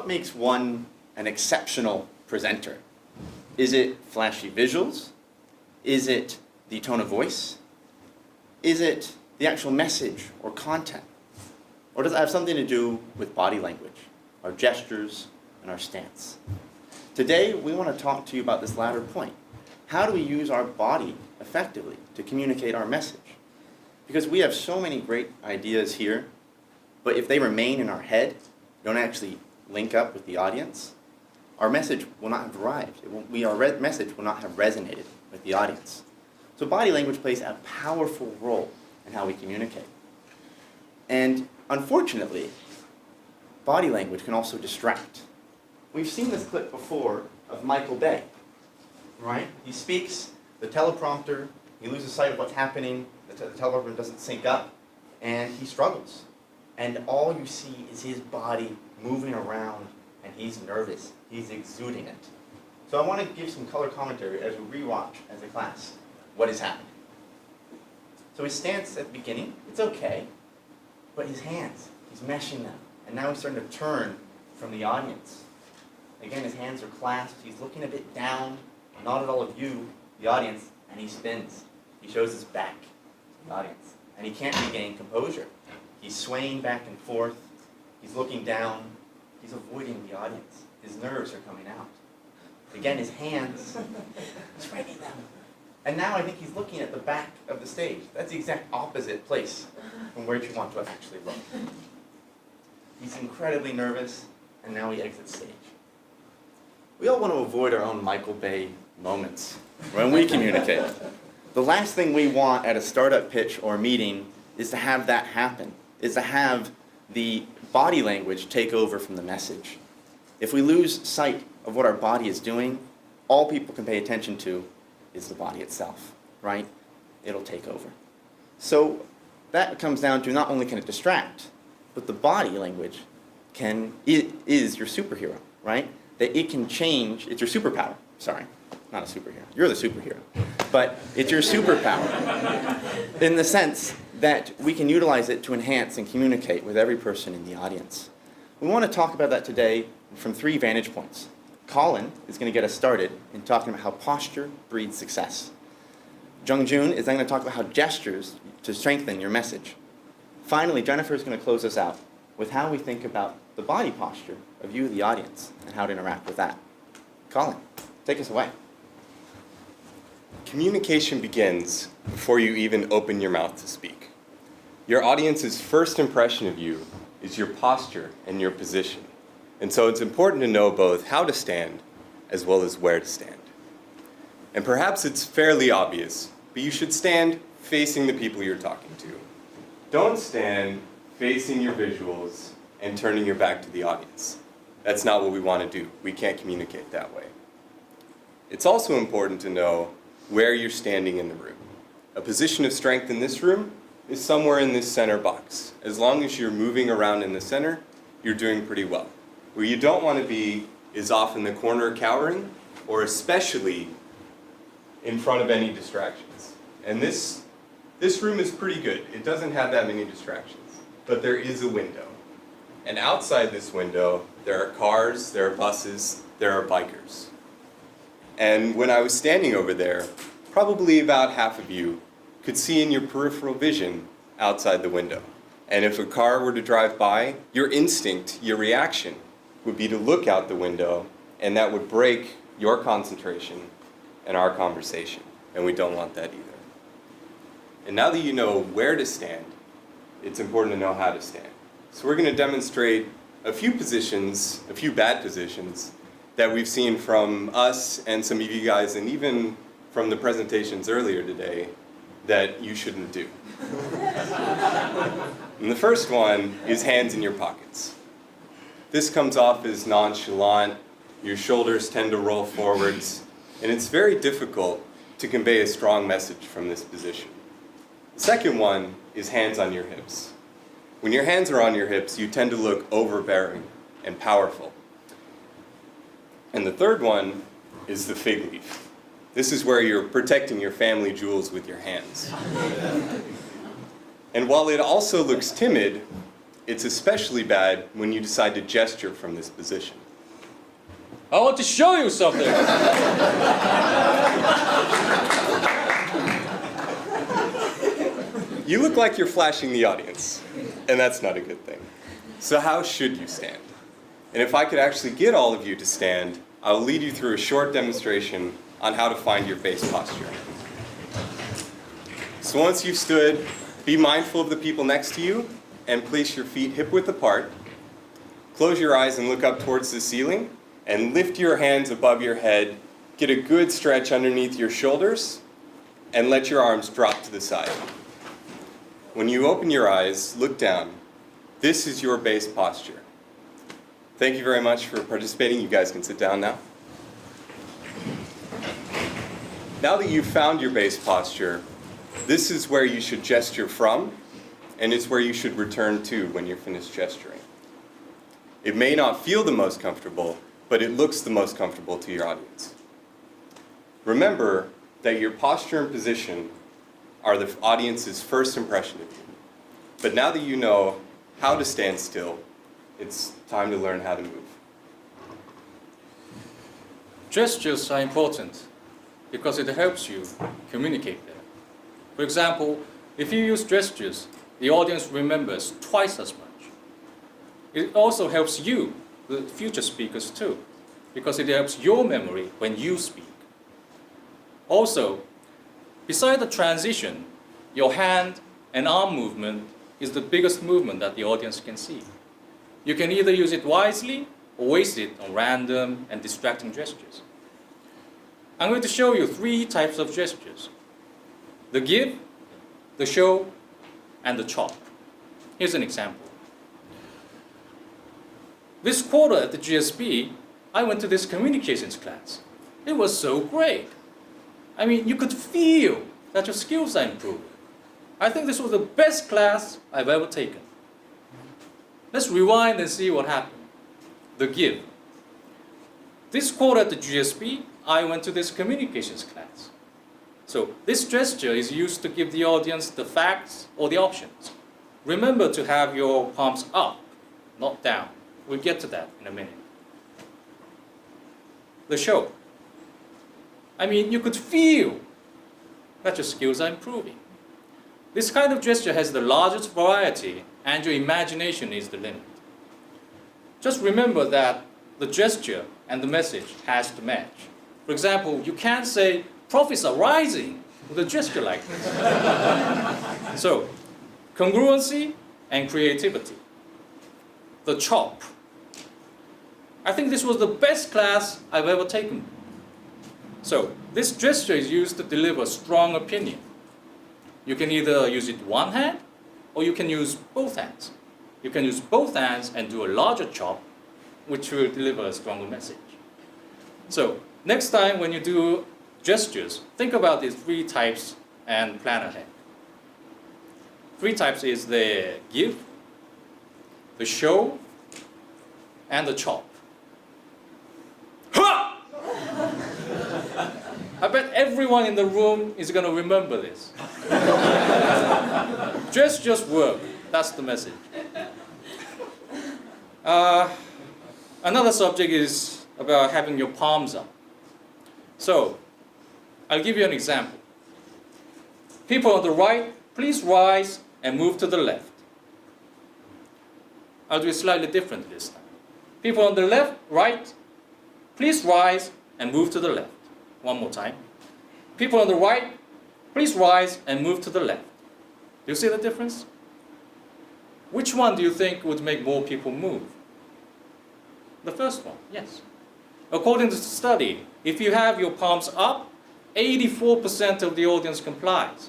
what makes one an exceptional presenter? Is it flashy visuals? Is it the tone of voice? Is it the actual message or content? Or does it have something to do with body language, our gestures, and our stance? Today, we want to talk to you about this latter point. How do we use our body effectively to communicate our message? Because we have so many great ideas here, but if they remain in our head, don't actually link up with the audience, our message will not have arrived. Our message will not have resonated with the audience. So body language plays a powerful role in how we communicate. And unfortunately, body language can also distract. We've seen this clip before of Michael Bay, right? He speaks, the teleprompter, he loses sight of what's happening, the teleprompter doesn't sync up, and he struggles. And all you see is his body moving around, and he's nervous. He's exuding it. So I want to give some color commentary as we rewatch as a class what is happening. So his stance at the beginning, it's okay, but his hands, he's meshing them. And now he's starting to turn from the audience. Again, his hands are clasped. He's looking a bit down, not at all of you, the audience, and he spins. He shows his back to the audience. And he can't regain composure. He's swaying back and forth. He's looking down. He's avoiding the audience. His nerves are coming out. Again, his hands, he's wringing them. And now I think he's looking at the back of the stage. That's the exact opposite place from where you want to actually look. He's incredibly nervous, and now he exits stage. We all want to avoid our own Michael Bay moments when we communicate. The last thing we want at a startup pitch or meeting is to have that happen, is to have the body language take over from the message. If we lose sight of what our body is doing, all people can pay attention to is the body itself, right? It'll take over. So that comes down to not only can it distract, but the body language is your superhero, right? That it can change, it's your superpower, sorry, not a superhero. You're the superhero. But it's your superpower in the sense that we can utilize it to enhance and communicate with every person in the audience. We want to talk about that today from 3 vantage points. Colin is going to get us started in talking about how posture breeds success. Jung-Joon is then going to talk about how gestures to strengthen your message. Finally, Jennifer is going to close us out with how we think about the body posture of you, the audience, and how to interact with that. Colin, take us away. Communication begins before you even open your mouth to speak. Your audience's first impression of you is your posture and your position. And so it's important to know both how to stand as well as where to stand. And perhaps it's fairly obvious, but you should stand facing the people you're talking to. Don't stand facing your visuals and turning your back to the audience. That's not what we want to do. We can't communicate that way. It's also important to know where you're standing in the room. A position of strength in this room is somewhere in this center box. As long as you're moving around in the center, you're doing pretty well. Where you don't want to be is off in the corner cowering, or especially in front of any distractions. And this room is pretty good. It doesn't have that many distractions, but there is a window. And outside this window, there are cars, there are buses, there are bikers. And when I was standing over there, probably about half of you could see in your peripheral vision outside the window. And if a car were to drive by, your instinct, your reaction, would be to look out the window, and that would break your concentration and our conversation. And we don't want that either. And now that you know where to stand, it's important to know how to stand. So we're going to demonstrate a few positions, a few bad positions, that we've seen from us and some of you guys, and even from the presentations earlier today, that you shouldn't do. And the first one is hands in your pockets. This comes off as nonchalant, your shoulders tend to roll forwards, and it's very difficult to convey a strong message from this position. The second one is hands on your hips. When your hands are on your hips, you tend to look overbearing and powerful. And the third one is the fig leaf. This is where you're protecting your family jewels with your hands. And while it also looks timid, It's especially bad when you decide to gesture from this position. I want to show you something. You look like you're flashing the audience, and that's not a good thing. So how should you stand? And if I could actually get all of you to stand, I'll lead you through a short demonstration on how to find your base posture. So once you've stood, be mindful of the people next to you and place your feet hip-width apart. Close your eyes and look up towards the ceiling and lift your hands above your head. Get a good stretch underneath your shoulders and let your arms drop to the side. When you open your eyes, look down. This is your base posture. Thank you very much for participating. You guys can sit down now. Now that you've found your base posture, this is where you should gesture from, and it's where you should return to when you're finished gesturing. It may not feel the most comfortable, but it looks the most comfortable to your audience. Remember that your posture and position are the audience's first impression of you. But now that you know how to stand still, it's time to learn how to move. Gestures are important because it helps you communicate better. For example, if you use gestures, the audience remembers twice as much. It also helps you, the future speakers too, because it helps your memory when you speak. Also, beside the transition, your hand and arm movement is the biggest movement that the audience can see. You can either use it wisely or waste it on random and distracting gestures. I'm going to show you 3 types of gestures: the give, the show, and the chop. Here's an example. This quarter at the GSB, I went to this communications class. It was so great. I mean, you could feel that your skills are improving. I think this was the best class I've ever taken. Let's rewind and see what happened. The give. This quarter at the GSB, I went to this communications class. So this gesture is used to give the audience the facts or the options. Remember to have your palms up, not down. We'll get to that in a minute. The show. I mean, you could feel that your skills are improving. This kind of gesture has the largest variety, and your imagination is the limit. Just remember that the gesture and the message has to match. For example, you can't say, "Profits are rising," with a gesture like this. So, congruency and creativity. The chop. I think this was the best class I've ever taken. So, this gesture is used to deliver strong opinion. You can either use it one hand, or you can use both hands. You can use both hands and do a larger chop, which will deliver a stronger message. So, next time when you do gestures, think about these 3 types and plan ahead. 3 types is the give, the show, and the chop. Ha! I bet everyone in the room is going to remember this. Gestures work. That's the message. Another subject is about having your palms up. So, I'll give you an example. People on the right, please rise and move to the left. I'll do it slightly different this time. People on the left, right, please rise and move to the left. One more time. People on the right, please rise and move to the left. Do you see the difference? Which one do you think would make more people move? The first one, yes. According to the study, if you have your palms up, 84% of the audience complies.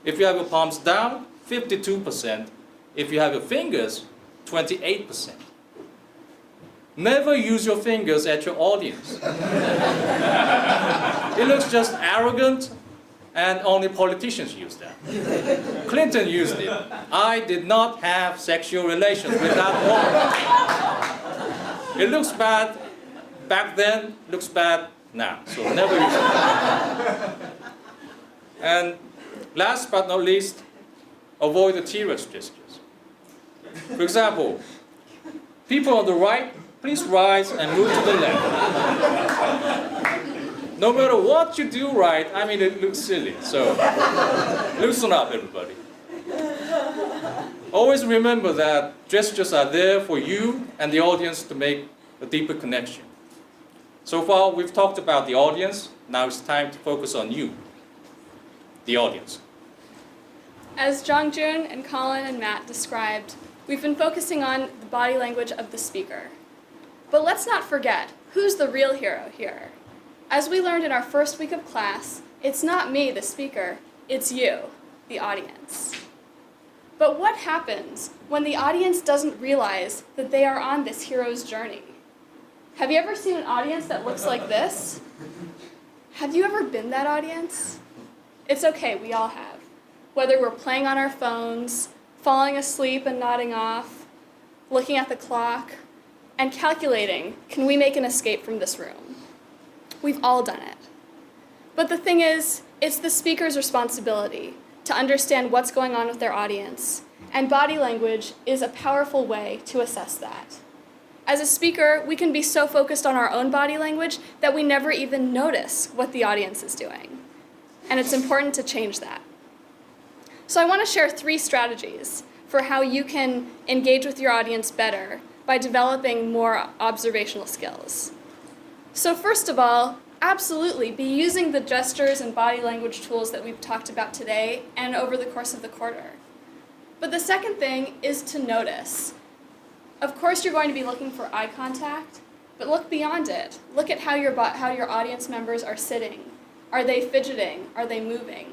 If you have your palms down, 52%. If you have your fingers, 28%. Never use your fingers at your audience. It looks just arrogant, and only politicians use that. Clinton used it. I did not have sexual relations with that woman. It looks bad back then, looks bad now. So never use it. And last but not least, avoid the T-Rex gestures. For example, people on the right, please rise and move to the left. No matter what you do right, I mean, it looks silly. So loosen up, everybody. Always remember that gestures are there for you and the audience to make a deeper connection. So far, we've talked about the audience. Now it's time to focus on you, the audience. As Jongjun and Colin and Matt described, we've been focusing on the body language of the speaker. But let's not forget, who's the real hero here? As we learned in our first week of class, it's not me, the speaker, it's you, the audience. But what happens when the audience doesn't realize that they are on this hero's journey? Have you ever seen an audience that looks like this? Have you ever been that audience? It's okay, we all have. Whether we're playing on our phones, falling asleep and nodding off, looking at the clock, and calculating, can we make an escape from this room? We've all done it. But the thing is, it's the speaker's responsibility to understand what's going on with their audience, and body language is a powerful way to assess that. As a speaker, we can be so focused on our own body language that we never even notice what the audience is doing. And it's important to change that. So I want to share 3 strategies for how you can engage with your audience better by developing more observational skills. So first of all, absolutely be using the gestures and body language tools that we've talked about today and over the course of the quarter. But the second thing is to notice. Of course, you're going to be looking for eye contact, but look beyond it. Look at how your audience members are sitting. Are they fidgeting? Are they moving?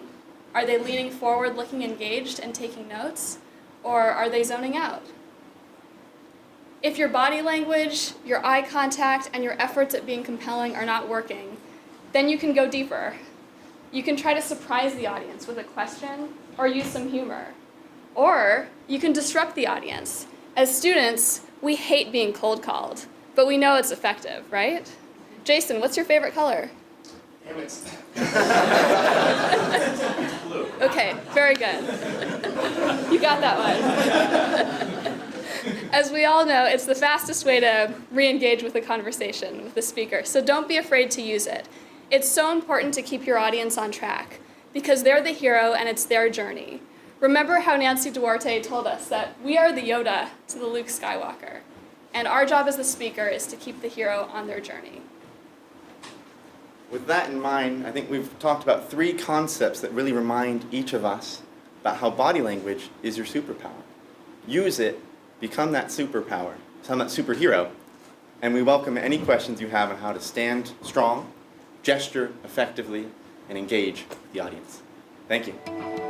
Are they leaning forward, looking engaged and taking notes? Or are they zoning out? If your body language, your eye contact, and your efforts at being compelling are not working, then you can go deeper. You can try to surprise the audience with a question or use some humor. Or you can disrupt the audience. As students, we hate being cold called, but we know it's effective, right? Jason, what's your favorite color? Damn it. Blue. Okay, very good. You got that one. As we all know, it's the fastest way to re-engage with a conversation with the speaker, so don't be afraid to use it. It's so important to keep your audience on track because they're the hero and it's their journey. Remember how Nancy Duarte told us that we are the Yoda to the Luke Skywalker, and our job as the speaker is to keep the hero on their journey. With that in mind, I think we've talked about 3 concepts that really remind each of us about how body language is your superpower. Use it, become that superpower, become that superhero, and we welcome any questions you have on how to stand strong, gesture effectively, and engage with the audience. Thank you.